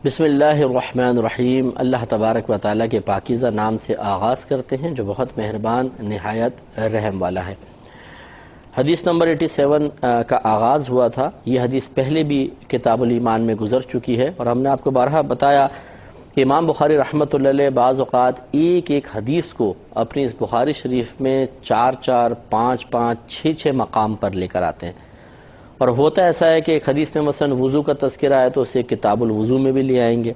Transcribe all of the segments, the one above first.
بسم اللہ الرحمن الرحیم۔ اللہ تبارک و تعالیٰ کے پاکیزہ نام سے آغاز کرتے ہیں جو بہت مہربان نہایت رحم والا ہے۔ حدیث نمبر 87 کا آغاز ہوا تھا۔ یہ حدیث پہلے بھی کتاب الایمان میں گزر چکی ہے، اور ہم نے آپ کو بارہا بتایا کہ امام بخاری رحمۃ اللہ علیہ بعض اوقات ایک ایک حدیث کو اپنی اس بخاری شریف میں 4 5 6 مقام پر لے کر آتے ہیں، اور ہوتا ایسا ہے کہ ایک حدیث میں مثلا وضو کا تذکرہ ہے تو اسے کتاب الوضو میں بھی لے آئیں گے،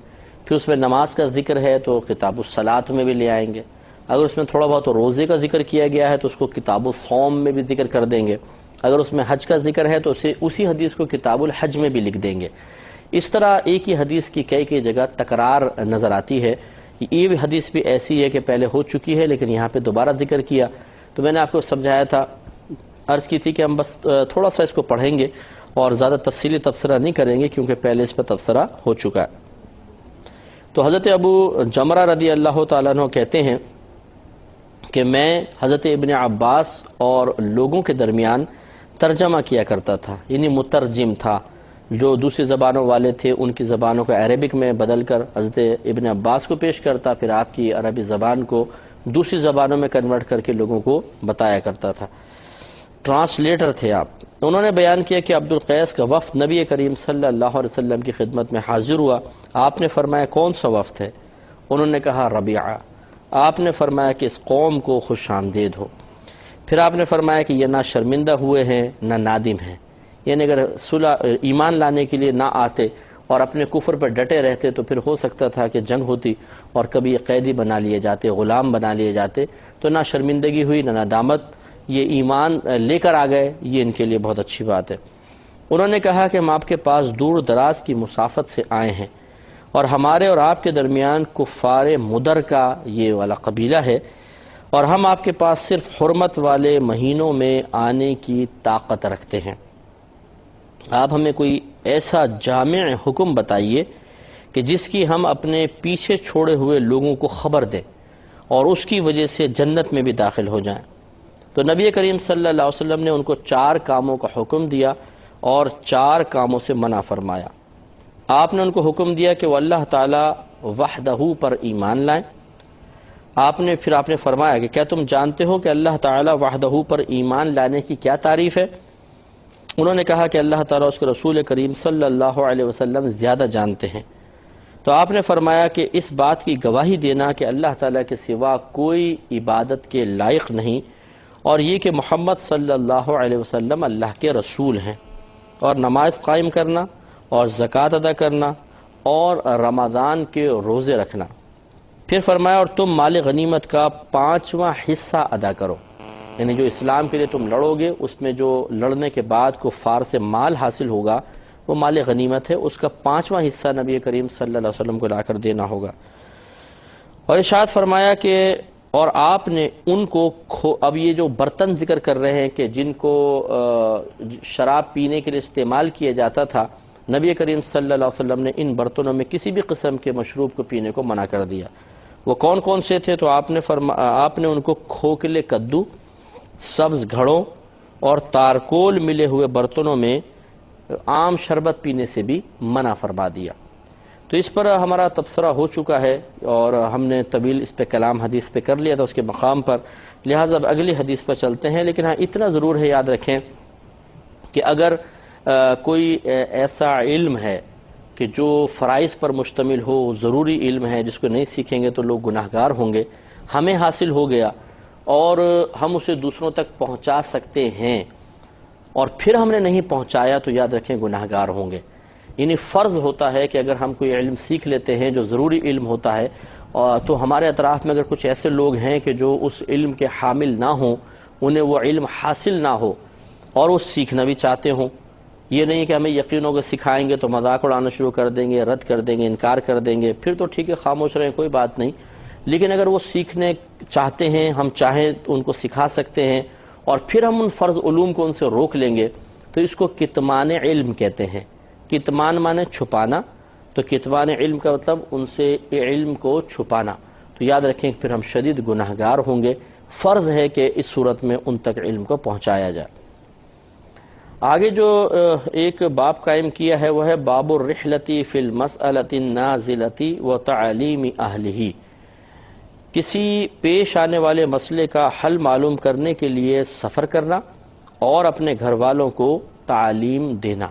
پھر اس میں نماز کا ذکر ہے تو کتاب الصلاۃ میں بھی لے آئیں گے، اگر اس میں تھوڑا بہت روزے کا ذکر کیا گیا ہے تو اس کو کتاب الصوم میں بھی ذکر کر دیں گے، اگر اس میں حج کا ذکر ہے تو اسے اسی حدیث کو کتاب الحج میں بھی لکھ دیں گے۔ اس طرح ایک ہی حدیث کی کئی جگہ تکرار نظر آتی ہے۔ یہ بھی حدیث بھی ایسی ہے کہ پہلے ہو چکی ہے لیکن یہاں پہ دوبارہ ذکر کیا، تو میں نے آپ کو سمجھایا تھا، عرض کی تھی کہ ہم بس تھوڑا سا اس کو پڑھیں گے اور زیادہ تفصیلی تبصرہ نہیں کریں گے کیونکہ پہلے اس پر تبصرہ ہو چکا ہے۔ تو حضرت ابو جمرہ رضی اللہ تعالیٰ عنہ کہتے ہیں کہ میں حضرت ابن عباس اور لوگوں کے درمیان ترجمہ کیا کرتا تھا، یعنی مترجم تھا، جو دوسری زبانوں والے تھے ان کی زبانوں کو عربک میں بدل کر حضرت ابن عباس کو پیش کرتا، پھر آپ کی عربی زبان کو دوسری زبانوں میں کنورٹ کر کے لوگوں کو بتایا کرتا تھا، ٹرانسلیٹر تھے آپ۔ انہوں نے بیان کیا کہ عبد القیس کا وفد نبی کریم صلی اللہ علیہ وسلم کی خدمت میں حاضر ہوا۔ آپ نے فرمایا کون سا وفد ہے؟ انہوں نے کہا ربیعہ۔ آپ نے فرمایا کہ اس قوم کو خوش آمدید ہو۔ پھر آپ نے فرمایا کہ یہ نہ شرمندہ ہوئے ہیں نہ نادم ہیں، یعنی اگر ایمان لانے کے لیے نہ آتے اور اپنے کفر پر ڈٹے رہتے تو پھر ہو سکتا تھا کہ جنگ ہوتی اور کبھی قیدی بنا لیے جاتے، غلام بنا لیے جاتے، تو نہ شرمندگی ہوئی نہ ندامت، یہ ایمان لے کر آ گئے، یہ ان کے لیے بہت اچھی بات ہے۔ انہوں نے کہا کہ ہم آپ کے پاس دور دراز کی مسافت سے آئے ہیں، اور ہمارے اور آپ کے درمیان کفار مدر کا یہ والا قبیلہ ہے، اور ہم آپ کے پاس صرف حرمت والے مہینوں میں آنے کی طاقت رکھتے ہیں۔ آپ ہمیں کوئی ایسا جامع حکم بتائیے کہ جس کی ہم اپنے پیچھے چھوڑے ہوئے لوگوں کو خبر دیں اور اس کی وجہ سے جنت میں بھی داخل ہو جائیں۔ تو نبی کریم صلی اللہ علیہ وسلم نے ان کو 4 کاموں کا حکم دیا اور 4 کاموں سے منع فرمایا۔ آپ نے ان کو حکم دیا کہ وہ اللہ تعالی وحدہ پر ایمان لائیں۔ آپ نے فرمایا کہ کیا تم جانتے ہو کہ اللہ تعالی وحدہ پر ایمان لانے کی کیا تعریف ہے؟ انہوں نے کہا کہ اللہ تعالیٰ اس کے رسول کریم صلی اللہ علیہ وسلم زیادہ جانتے ہیں۔ تو آپ نے فرمایا کہ اس بات کی گواہی دینا کہ اللہ تعالیٰ کے سوا کوئی عبادت کے لائق نہیں، اور یہ کہ محمد صلی اللہ علیہ وسلم اللہ کے رسول ہیں، اور نماز قائم کرنا اور زکوٰۃ ادا کرنا اور رمضان کے روزے رکھنا۔ پھر فرمایا اور تم مال غنیمت کا 5واں حصہ ادا کرو، یعنی جو اسلام کے لیے تم لڑو گے اس میں جو لڑنے کے بعد کفار سے مال حاصل ہوگا وہ مال غنیمت ہے، اس کا 5واں حصہ نبی کریم صلی اللہ علیہ وسلم کو لا کر دینا ہوگا۔ اور ارشاد فرمایا کہ اور آپ نے ان کو اب یہ جو برتن ذکر کر رہے ہیں کہ جن کو شراب پینے کے لیے استعمال کیا جاتا تھا، نبی کریم صلی اللہ علیہ وسلم نے ان برتنوں میں کسی بھی قسم کے مشروب کو پینے کو منع کر دیا۔ وہ کون کون سے تھے؟ تو آپ نے ان کو کھوکھلے کدو، سبز گھڑوں اور تارکول ملے ہوئے برتنوں میں عام شربت پینے سے بھی منع فرما دیا۔ تو اس پر ہمارا تبصرہ ہو چکا ہے اور ہم نے طویل اس پہ کلام حدیث پہ کر لیا تھا اس کے مقام پر، لہٰذا اب اگلی حدیث پر چلتے ہیں۔ لیکن ہاں اتنا ضرور ہے، یاد رکھیں کہ اگر کوئی ایسا علم ہے کہ جو فرائض پر مشتمل ہو، ضروری علم ہے جس کو نہیں سیکھیں گے تو لوگ گناہگار ہوں گے، ہمیں حاصل ہو گیا اور ہم اسے دوسروں تک پہنچا سکتے ہیں اور پھر ہم نے نہیں پہنچایا تو یاد رکھیں گناہگار ہوں گے۔ یعنی فرض ہوتا ہے کہ اگر ہم کوئی علم سیکھ لیتے ہیں جو ضروری علم ہوتا ہے، تو ہمارے اطراف میں اگر کچھ ایسے لوگ ہیں کہ جو اس علم کے حامل نہ ہوں، انہیں وہ علم حاصل نہ ہو اور وہ سیکھنا بھی چاہتے ہوں، یہ نہیں کہ ہمیں یقین ہوگا سکھائیں گے تو مذاق اڑانا شروع کر دیں گے، رد کر دیں گے، انکار کر دیں گے، پھر تو ٹھیک ہے خاموش رہیں کوئی بات نہیں، لیکن اگر وہ سیکھنے چاہتے ہیں، ہم چاہیں تو ان کو سکھا سکتے ہیں اور پھر ہم ان فرض علوم کو ان سے روک لیں گے، تو اس کو کتمان علم کہتے ہیں۔ کتمان مانے چھپانا، تو کتمان علم کا مطلب ان سے علم کو چھپانا، تو یاد رکھیں کہ پھر ہم شدید گناہگار ہوں گے۔ فرض ہے کہ اس صورت میں ان تک علم کو پہنچایا جائے۔ آگے جو ایک باب قائم کیا ہے وہ ہے باب الرحلتی فی المسألۃ النازلۃ و تعلیم اہلہ، کسی پیش آنے والے مسئلے کا حل معلوم کرنے کے لیے سفر کرنا اور اپنے گھر والوں کو تعلیم دینا۔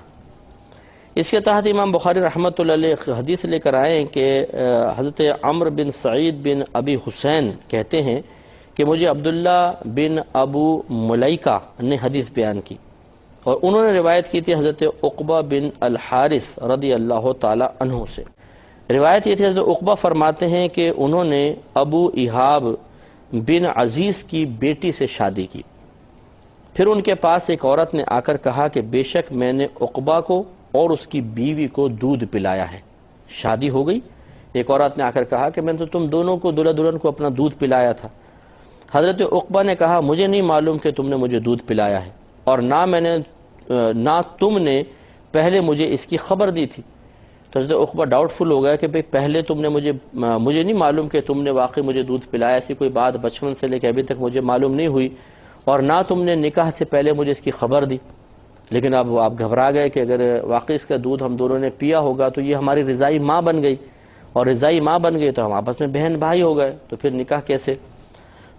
اس کے تحت امام بخاری رحمۃ اللہ علیہ حدیث لے کر آئے ہیں کہ حضرت عمرو بن سعید بن ابی حسین کہتے ہیں کہ مجھے عبداللہ بن ابو ملیکہ نے حدیث بیان کی، اور انہوں نے روایت کی تھی حضرت عقبہ بن الحارث رضی اللہ تعالی عنہ سے۔ روایت یہ تھی حضرت عقبہ فرماتے ہیں کہ انہوں نے ابو ایہاب بن عزیز کی بیٹی سے شادی کی، پھر ان کے پاس ایک عورت نے آ کر کہا کہ بے شک میں نے عقبہ کو اور اس کی بیوی کو دودھ پلایا ہے۔ شادی ہو گئی، ایک عورت نے آ کر کہا کہ میں نے تو تم دونوں کو، دلہا دلہن کو اپنا دودھ پلایا تھا۔ حضرت عقبہ نے کہا مجھے نہیں معلوم کہ تم نے مجھے دودھ پلایا ہے، اور نہ تم نے پہلے مجھے اس کی خبر دی تھی۔ تو حضرت عقبہ ڈاؤٹ فل ہو گیا کہ بھئی پہلے تم نے مجھے نہیں معلوم کہ تم نے واقعی مجھے دودھ پلایا، ایسی کوئی بات بچپن سے لے کے ابھی تک مجھے معلوم نہیں ہوئی، اور نہ تم نے نکاح سے پہلے مجھے اس کی خبر دی۔ لیکن اب آپ گھبرا گئے کہ اگر واقعی اس کا دودھ ہم دونوں نے پیا ہوگا تو یہ ہماری رضائی ماں بن گئی، اور رضائی ماں بن گئی تو ہم آپس میں بہن بھائی ہو گئے، تو پھر نکاح کیسے؟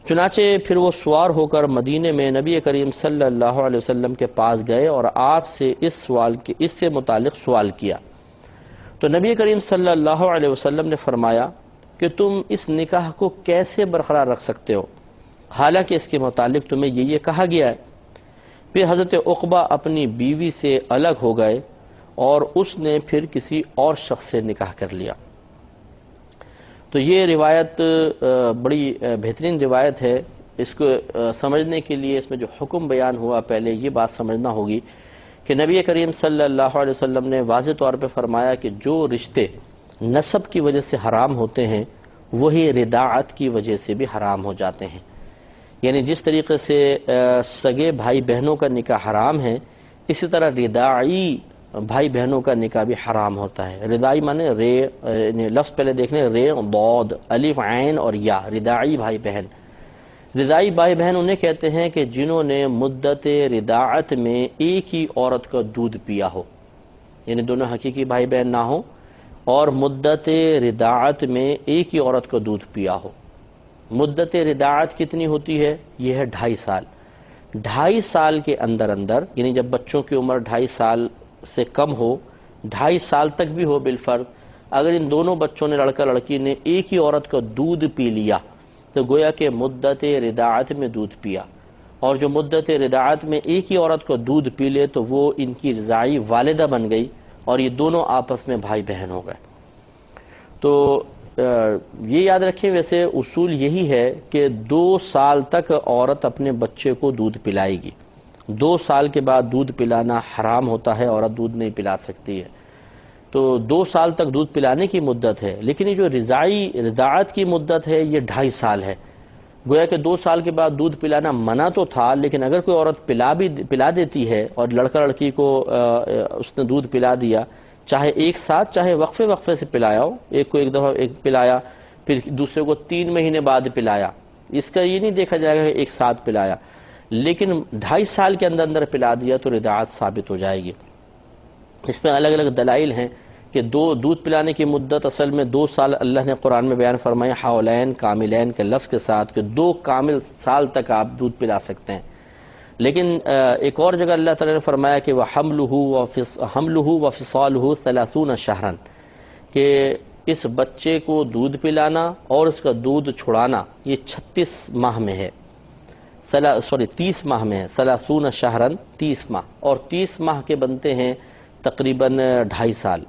چنانچہ پھر وہ سوار ہو کر مدینے میں نبی کریم صلی اللہ علیہ وسلم کے پاس گئے اور آپ سے اس سے متعلق سوال کیا۔ تو نبی کریم صلی اللہ علیہ وسلم نے فرمایا کہ تم اس نکاح کو کیسے برقرار رکھ سکتے ہو، حالانکہ اس کے متعلق تمہیں یہ کہا گیا ہے۔ پھر حضرت عقبہ اپنی بیوی سے الگ ہو گئے اور اس نے پھر کسی اور شخص سے نکاح کر لیا۔ تو یہ روایت بڑی بہترین روایت ہے۔ اس کو سمجھنے کے لیے اس میں جو حکم بیان ہوا پہلے یہ بات سمجھنا ہوگی کہ نبی کریم صلی اللہ علیہ وسلم نے واضح طور پہ فرمایا کہ جو رشتے نسب کی وجہ سے حرام ہوتے ہیں وہی رداعت کی وجہ سے بھی حرام ہو جاتے ہیں۔ یعنی جس طریقے سے سگے بھائی بہنوں کا نکاح حرام ہے، اسی طرح رداعی بھائی بہنوں کا نکاح بھی حرام ہوتا ہے۔ ردائی مانے لفظ پہلے دیکھنے رے ضاد الف عین اور یا، رداعی بھائی بہن۔ ردائی بھائی بہن انہیں کہتے ہیں کہ جنہوں نے مدت رداعت میں ایک ہی عورت کا دودھ پیا ہو، یعنی دونوں حقیقی بھائی بہن نہ ہو اور مدت رداعت میں ایک ہی عورت کا دودھ پیا ہو۔ مدت رداعت کتنی ہوتی ہے؟ یہ ہے 2.5 سال۔ 2.5 سال کے اندر یعنی جب بچوں کی عمر 2.5 سال سے کم ہو، 2.5 سال تک بھی ہو بالفرض، اگر ان دونوں بچوں نے، لڑکا لڑکی نے ایک ہی عورت کا دودھ پی لیا تو گویا کہ مدت رداعت میں دودھ پیا، اور جو مدت رداعت میں ایک ہی عورت کا دودھ پی لے تو وہ ان کی رضاعی والدہ بن گئی اور یہ دونوں آپس میں بھائی بہن ہو گئے۔ تو یہ یاد رکھیں، ویسے اصول یہی ہے کہ 2 سال تک عورت اپنے بچے کو دودھ پلائے گی۔ 2 سال کے بعد دودھ پلانا حرام ہوتا ہے، عورت دودھ نہیں پلا سکتی ہے۔ تو 2 سال تک دودھ پلانے کی مدت ہے، لیکن یہ جو رضاعت کی مدت ہے یہ 2.5 سال ہے۔ گویا کہ 2 سال کے بعد دودھ پلانا منع تو تھا، لیکن اگر کوئی عورت پلا دیتی ہے اور لڑکا لڑکی کو اس نے دودھ پلا دیا، چاہے ایک ساتھ چاہے وقفے سے پلایا ہو، ایک کو ایک دفعہ پلایا، پھر دوسرے کو 3 مہینے بعد پلایا، اس کا یہ نہیں دیکھا جائے گا کہ ایک ساتھ پلایا، لیکن 2.5 سال کے اندر پلا دیا تو رضاعت ثابت ہو جائے گی۔ اس میں الگ الگ دلائل ہیں کہ دودھ پلانے کی مدت اصل میں 2 سال اللہ نے قرآن میں بیان فرمایا حولین کاملین کے لفظ کے ساتھ، کہ 2 کامل سال تک آپ دودھ پلا سکتے ہیں۔ لیکن ایک اور جگہ اللہ تعالیٰ نے فرمایا کہ وَحَمْلُهُ وَفِصَالُهُ 30 شہرًا، کہ اس بچے کو دودھ پلانا اور اس کا دودھ چھڑانا یہ 36 ماہ میں ہے، 30 ماہ میں ہے، 30 شہرًا 30 ماہ، اور 30 ماہ کے بنتے ہیں تقریباً 2.5 سال،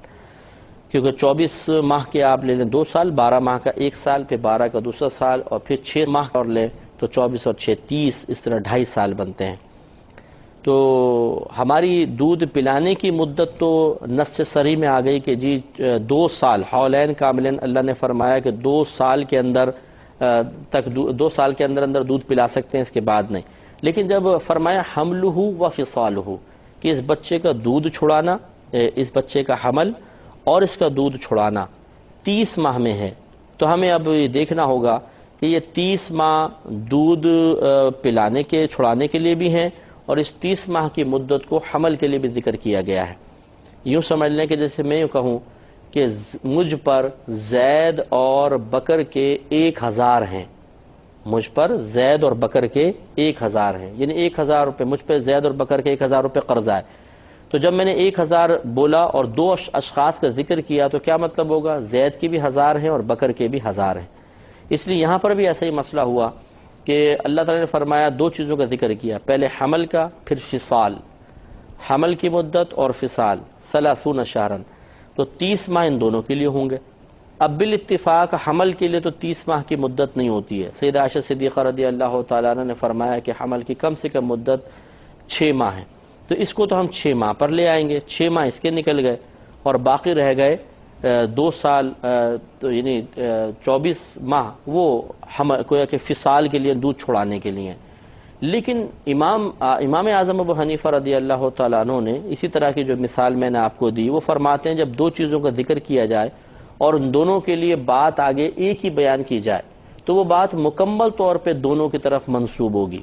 کیونکہ 24 ماہ کے آپ لے لیں 2 سال، 12 ماہ کا 1 سال، پھر 12 کا دوسرا سال، اور پھر 6 ماہ اور لیں تو 24 اور 6 30، اس طرح 2.5 سال بنتے ہیں۔ تو ہماری دودھ پلانے کی مدت تو نص صریح میں آ گئی کہ جی 2 سال حولین کاملین، اللہ نے فرمایا کہ 2 سال کے اندر دودھ پلا سکتے ہیں، اس کے بعد نہیں۔ لیکن جب فرمایا حملہ و فصالہ، کہ اس بچے کا دودھ چھڑانا، اس بچے کا حمل اور اس کا دودھ چھڑانا 30 ماہ میں ہے، تو ہمیں اب یہ دیکھنا ہوگا کہ یہ 30 ماہ دودھ پلانے کے چھڑانے کے لیے بھی ہیں اور اس 30 ماہ کی مدت کو حمل کے لیے بھی ذکر کیا گیا ہے۔ یوں سمجھ لیں کہ جیسے میں یوں کہوں کہ مجھ پر زید اور بکر کے 1000 ہیں، مجھ پر زید اور بکر کے 1000 ہیں، یعنی 1000 روپے مجھ پہ زید اور بکر کے 1000 روپے قرضہ ہے۔ تو جب میں نے 1000 بولا اور 2 اشخاص کا ذکر کیا تو کیا مطلب ہوگا؟ زید کی بھی 1000 ہیں اور بکر کے بھی 1000 ہیں۔ اس لیے یہاں پر بھی ایسا ہی مسئلہ ہوا کہ اللہ تعالیٰ نے فرمایا 2 چیزوں کا ذکر کیا، پہلے حمل کا پھر فصال، حمل کی مدت اور فصال 30 شہرن، تو 30 ماہ ان دونوں کے لیے ہوں گے۔ اب بالاتفاق حمل کے لیے تو 30 ماہ کی مدت نہیں ہوتی ہے۔ سیدہ عائشہ صدیقہ رضی اللہ تعالیٰ عنہ نے فرمایا کہ حمل کی کم سے کم مدت 6 ماہ ہے، تو اس کو تو ہم 6 ماہ پر لے آئیں گے، 6 ماہ اس کے نکل گئے اور باقی رہ گئے 2 سال، تو یعنی 24 ماہ وہ گویا کہ فصال کے لیے، دودھ چھڑانے کے لیے۔ لیکن امام اعظم ابو حنیفہ رضی اللہ تعالیٰ عنہ نے اسی طرح کی جو مثال میں نے آپ کو دی، وہ فرماتے ہیں جب 2 چیزوں کا ذکر کیا جائے اور ان دونوں کے لیے بات آگے ایک ہی بیان کی جائے تو وہ بات مکمل طور پہ دونوں کی طرف منسوب ہوگی۔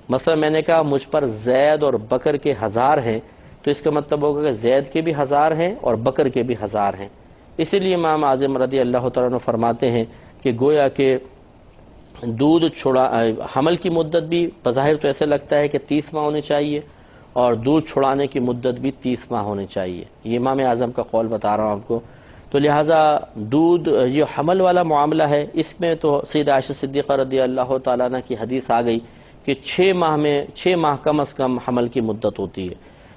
مثلا میں نے کہا مجھ پر زید اور بکر کے 1000 ہیں، تو اس کا مطلب ہوگا کہ زید کے بھی 1000 ہیں اور بکر کے بھی 1000 ہیں۔ اسی لیے امام اعظم رضی اللہ تعالیٰ عنہ فرماتے ہیں کہ گویا کہ حمل کی مدت بھی بظاہر تو ایسے لگتا ہے کہ 30 ماہ ہونی چاہیے اور دودھ چھڑانے کی مدت بھی 30 ماہ ہونی چاہیے، یہ امام اعظم کا قول بتا رہا ہوں آپ کو۔ تو لہٰذا دودھ یہ حمل والا معاملہ ہے، اس میں تو سیدہ عائشہ صدیقہ رضی اللہ تعالیٰ عنہ کی حدیث آ گئی کہ 6 ماہ کم از کم حمل کی مدت ہوتی ہے،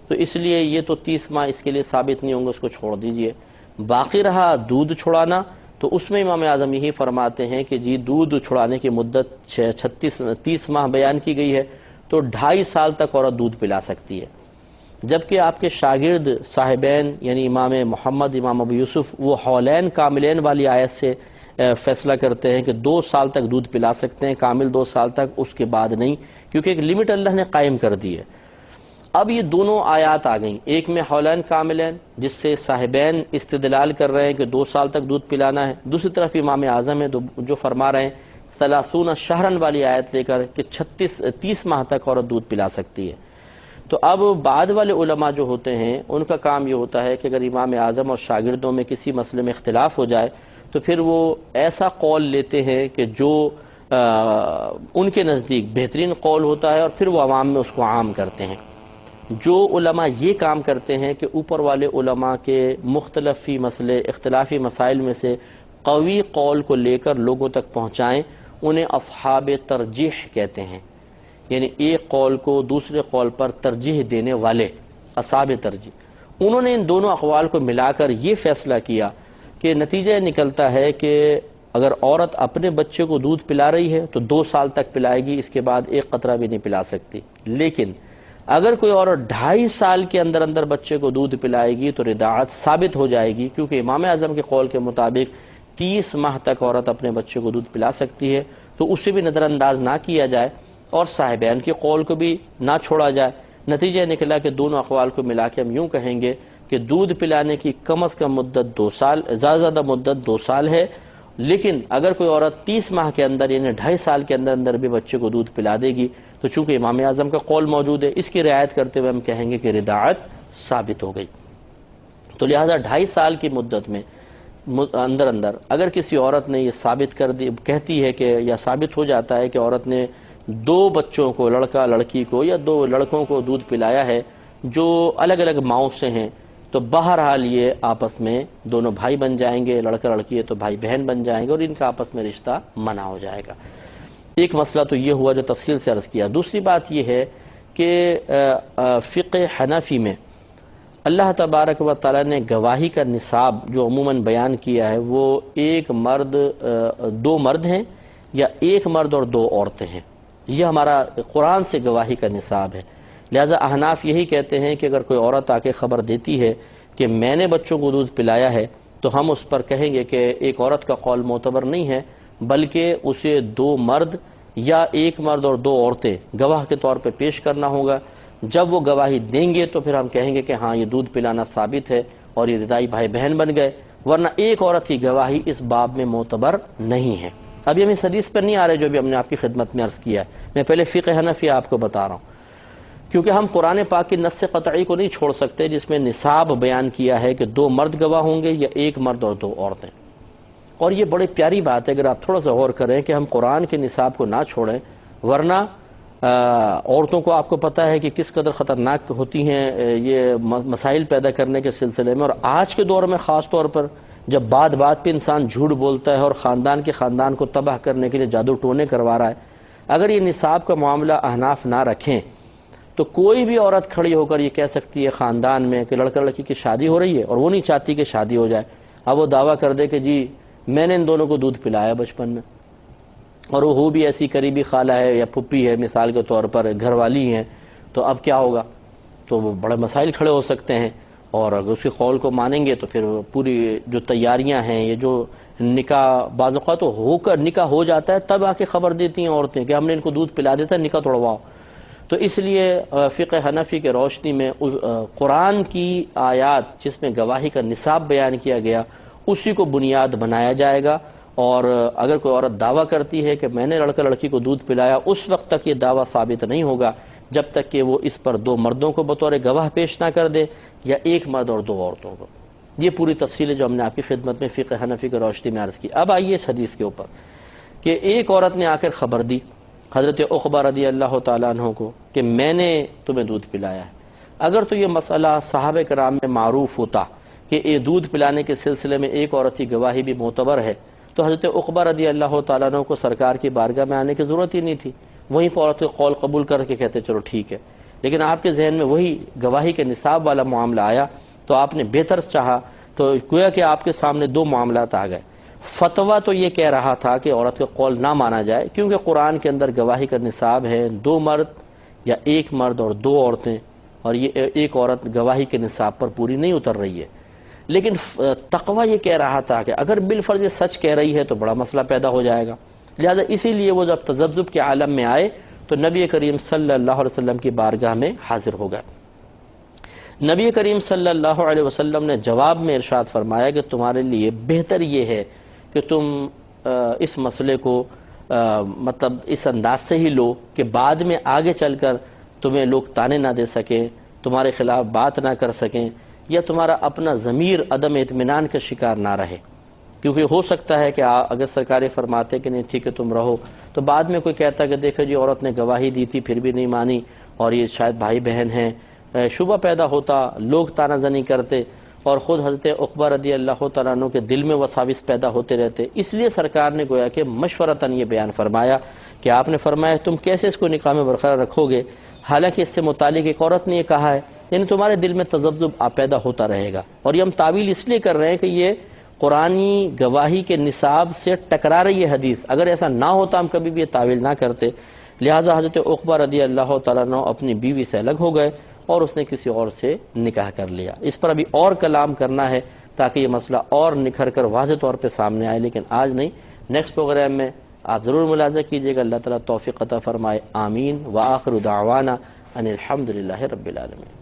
تو اس لیے یہ تو 30 ماہ اس کے لیے ثابت نہیں ہوں گے، اس کو چھوڑ دیجئے۔ باقی رہا دودھ چھڑانا، تو اس میں امام اعظم یہی فرماتے ہیں کہ جی دودھ چھڑانے کی مدت 30 ماہ بیان کی گئی ہے، تو 2.5 سال تک عورت دودھ پلا سکتی ہے، جبکہ آپ کے شاگرد صاحبین یعنی امام محمد، امام ابو یوسف، وہ حولین کاملین والی آیت سے فیصلہ کرتے ہیں کہ 2 سال تک دودھ پلا سکتے ہیں، کامل 2 سال تک، اس کے بعد نہیں، کیونکہ ایک لمٹ اللہ نے قائم کر دی ہے۔ اب یہ دونوں آیات آ گئیں، ایک میں حولین کاملین جس سے صاحبین استدلال کر رہے ہیں کہ 2 سال تک دودھ پلانا ہے، دوسری طرف امام اعظم ہے جو فرما رہے ہیں 30 شہرن والی آیت لے کر کہ 30 ماہ تک عورت دودھ پلا سکتی ہے۔ تو اب بعد والے علماء جو ہوتے ہیں ان کا کام یہ ہوتا ہے کہ اگر امام اعظم اور شاگردوں میں کسی مسئلے میں اختلاف ہو جائے تو پھر وہ ایسا قول لیتے ہیں کہ جو ان کے نزدیک بہترین قول ہوتا ہے، اور پھر وہ عوام میں اس کو عام کرتے ہیں۔ جو علماء یہ کام کرتے ہیں کہ اوپر والے علماء کے مختلفی مسئلے، اختلافی مسائل میں سے قوی قول کو لے کر لوگوں تک پہنچائیں، انہیں اصحاب ترجیح کہتے ہیں، یعنی ایک قول کو دوسرے قول پر ترجیح دینے والے، اصحاب ترجیح۔ انہوں نے ان دونوں اقوال کو ملا کر یہ فیصلہ کیا کہ نتیجہ نکلتا ہے کہ اگر عورت اپنے بچے کو دودھ پلا رہی ہے تو 2 سال تک پلائے گی، اس کے بعد 1 قطرہ بھی نہیں پلا سکتی، لیکن اگر کوئی عورت 2.5 سال کے اندر اندر بچے کو دودھ پلائے گی تو رضاعت ثابت ہو جائے گی، کیونکہ امام اعظم کے قول کے مطابق 30 ماہ تک عورت اپنے بچے کو دودھ پلا سکتی ہے، تو اسے بھی نظر انداز نہ کیا جائے اور صاحبین کے قول کو بھی نہ چھوڑا جائے۔ نتیجہ نکلا کہ دونوں اقوال کو ملا کے ہم یوں کہیں گے کہ دودھ پلانے کی کم از کم مدت 2 سال، زیادہ مدت 2 سال ہے، لیکن اگر کوئی عورت 30 ماہ کے اندر یعنی 2.5 سال کے اندر اندر بھی بچے کو دودھ پلا دے گی تو چونکہ امام اعظم کا قول موجود ہے، اس کی رعایت کرتے ہوئے ہم کہیں گے کہ رضاعت ثابت ہو گئی۔ تو لہٰذا 2.5 سال کی مدت میں اندر اگر کسی عورت نے یہ ثابت کر دی، کہتی ہے کہ یا ثابت ہو جاتا ہے کہ عورت نے 2 بچوں کو، لڑکا لڑکی کو یا 2 لڑکوں کو دودھ پلایا ہے جو الگ الگ ماؤں سے ہیں، تو بہرحال یہ آپس میں دونوں بھائی بن جائیں گے، لڑکا لڑکی ہے تو بھائی بہن بن جائیں گے اور ان کا آپس میں رشتہ منع ہو جائے گا۔ ایک مسئلہ تو یہ ہوا جو تفصیل سے عرض کیا۔ دوسری بات یہ ہے کہ فقہ حنفی میں اللہ تبارک و تعالیٰ نے گواہی کا نصاب جو عموماً بیان کیا ہے وہ 2 مرد ہیں یا 1 مرد اور 2 عورتیں ہیں، یہ ہمارا قرآن سے گواہی کا نصاب ہے۔ لہذا احناف یہی کہتے ہیں کہ اگر کوئی عورت آ کے خبر دیتی ہے کہ میں نے بچوں کو دودھ پلایا ہے تو ہم اس پر کہیں گے کہ ایک عورت کا قول معتبر نہیں ہے، بلکہ اسے 2 مرد یا 1 مرد اور 2 عورتیں گواہ کے طور پہ پیش کرنا ہوگا۔ جب وہ گواہی دیں گے تو پھر ہم کہیں گے کہ ہاں یہ دودھ پلانا ثابت ہے اور یہ رضائی بھائی بہن بن گئے، ورنہ ایک عورت کی گواہی اس باب میں معتبر نہیں ہے۔ ابھی ہم اس حدیث پر نہیں آ رہے جو بھی ہم نے آپ کی خدمت میں عرض کیا ہے، میں پہلے فقہ حنفی آپ کو بتا رہا ہوں۔ کیونکہ ہم قرآن پاک کی نص قطعی کو نہیں چھوڑ سکتے جس میں نصاب بیان کیا ہے کہ 2 مرد گواہ ہوں گے یا 1 مرد اور 2 عورتیں. اور یہ بڑی پیاری بات ہے اگر آپ تھوڑا سا غور کریں کہ ہم قرآن کے نصاب کو نہ چھوڑیں، ورنہ عورتوں کو آپ کو پتہ ہے کہ کس قدر خطرناک ہوتی ہیں یہ مسائل پیدا کرنے کے سلسلے میں. اور آج کے دور میں خاص طور پر جب بات بات پہ انسان جھوٹ بولتا ہے اور خاندان کو تباہ کرنے کے لیے جادو ٹونے کروا رہا ہے، اگر یہ نصاب کا معاملہ احناف نہ رکھیں تو کوئی بھی عورت کھڑی ہو کر یہ کہہ سکتی ہے خاندان میں کہ لڑکا لڑکی کی شادی ہو رہی ہے اور وہ نہیں چاہتی کہ شادی ہو جائے. اب وہ دعویٰ کر دے کہ جی میں نے ان دونوں کو دودھ پلایا بچپن میں، اور وہ بھی ایسی قریبی خالہ ہے یا پھپھی ہے مثال کے طور پر، گھر والی ہیں، تو اب کیا ہوگا؟ تو وہ بڑے مسائل کھڑے ہو سکتے ہیں. اور اگر اس کے قول کو مانیں گے تو پھر پوری جو تیاریاں ہیں، یہ جو نکاح بعض اوقات تو ہو کر نکاح ہو جاتا ہے تب آ کے خبر دیتی ہیں عورتیں کہ ہم نے ان کو دودھ پلا دیتا ہے، نکاح توڑواؤ. تو اس لیے فقہ حنفی کے روشنی میں قرآن کی آیات جس میں گواہی کا نصاب بیان کیا گیا اسی کو بنیاد بنایا جائے گا. اور اگر کوئی عورت دعویٰ کرتی ہے کہ میں نے لڑکا لڑکی کو دودھ پلایا، اس وقت تک یہ دعویٰ ثابت نہیں ہوگا جب تک کہ وہ اس پر 2 مردوں کو بطور گواہ پیش نہ کر دے یا 1 مرد اور 2 عورتوں کو. یہ پوری تفصیل ہے جو ہم نے آپ کی خدمت میں فقہ حنفی کی روشنی میں عرض کی. اب آئیے اس حدیث کے اوپر کہ ایک عورت نے آ کر خبر دی حضرت عقبہ رضی اللہ تعالیٰ عنہ کو کہ میں نے تمہیں دودھ پلایا ہے. اگر تو یہ مسئلہ صحابہ کرام میں معروف ہوتا کہ یہ دودھ پلانے کے سلسلے میں ایک عورت کی گواہی بھی معتبر ہے تو حضرت عقبہ رضی اللہ تعالیٰ عنہ کو سرکار کی بارگاہ میں آنے کی ضرورت ہی نہیں تھی، وہیں پر عورت کے قول قبول کر کے کہتے چلو ٹھیک ہے. لیکن آپ کے ذہن میں وہی گواہی کے نصاب والا معاملہ آیا تو آپ نے بہتر چاہا، تو گویا کہ آپ کے سامنے 2 معاملات آ گئے. فتویٰ تو یہ کہہ رہا تھا کہ عورت کا قول نہ مانا جائے کیونکہ قرآن کے اندر گواہی کا نصاب ہے 2 مرد یا 1 مرد اور 2 عورتیں، اور یہ ایک عورت گواہی کے نصاب پر پوری نہیں اتر رہی ہے. لیکن تقویٰ یہ کہہ رہا تھا کہ اگر بالفرض یہ سچ کہہ رہی ہے تو بڑا مسئلہ پیدا ہو جائے گا. لہذا اسی لیے وہ جب تذبذب کے عالم میں آئے تو نبی کریم صلی اللہ علیہ وسلم کی بارگاہ میں حاضر ہو گئے. نبی کریم صلی اللہ علیہ وسلم نے جواب میں ارشاد فرمایا کہ تمہارے لیے بہتر یہ ہے کہ تم اس مسئلے کو مطلب اس انداز سے ہی لو کہ بعد میں آگے چل کر تمہیں لوگ تانے نہ دے سکیں، تمہارے خلاف بات نہ کر سکیں، یا تمہارا اپنا ضمیر عدم اطمینان کا شکار نہ رہے. کیونکہ ہو سکتا ہے کہ اگر سرکار فرماتے کہ نہیں ٹھیک ہے تم رہو تو بعد میں کوئی کہتا کہ دیکھو جی عورت نے گواہی دی تھی پھر بھی نہیں مانی اور یہ شاید بھائی بہن ہیں، شبہ پیدا ہوتا، لوگ تانا زنی کرتے اور خود حضرت عقبہ رضی اللہ تعالیٰ عنہ کے دل میں وساوس پیدا ہوتے رہتے. اس لیے سرکار نے گویا کہ مشورتاً یہ بیان فرمایا کہ آپ نے فرمایا تم کیسے اس کو نکاح میں برقرار رکھو گے حالانکہ اس سے متعلق ایک عورت نے یہ کہا ہے، یعنی تمہارے دل میں تذبذب پیدا ہوتا رہے گا. اور یہ ہم تعویل اس لیے کر رہے ہیں کہ یہ قرآنی گواہی کے نصاب سے ٹکرا رہی ہے حدیث. اگر ایسا نہ ہوتا ہم کبھی بھی یہ تعویل نہ کرتے. لہٰذا حضرت عقبہ رضی اللہ تعالیٰ عنہ اپنی بیوی سے الگ ہو گئے اور اس نے کسی اور سے نکاح کر لیا. اس پر ابھی اور کلام کرنا ہے تاکہ یہ مسئلہ اور نکھر کر واضح طور پہ سامنے آئے، لیکن آج نہیں، نیکسٹ پروگرام میں آپ ضرور ملاحظہ کیجئے گا. اللہ تعالیٰ توفیق عطا فرمائے. آمین. وآخر دعوانا ان الحمدللہ رب العالمین.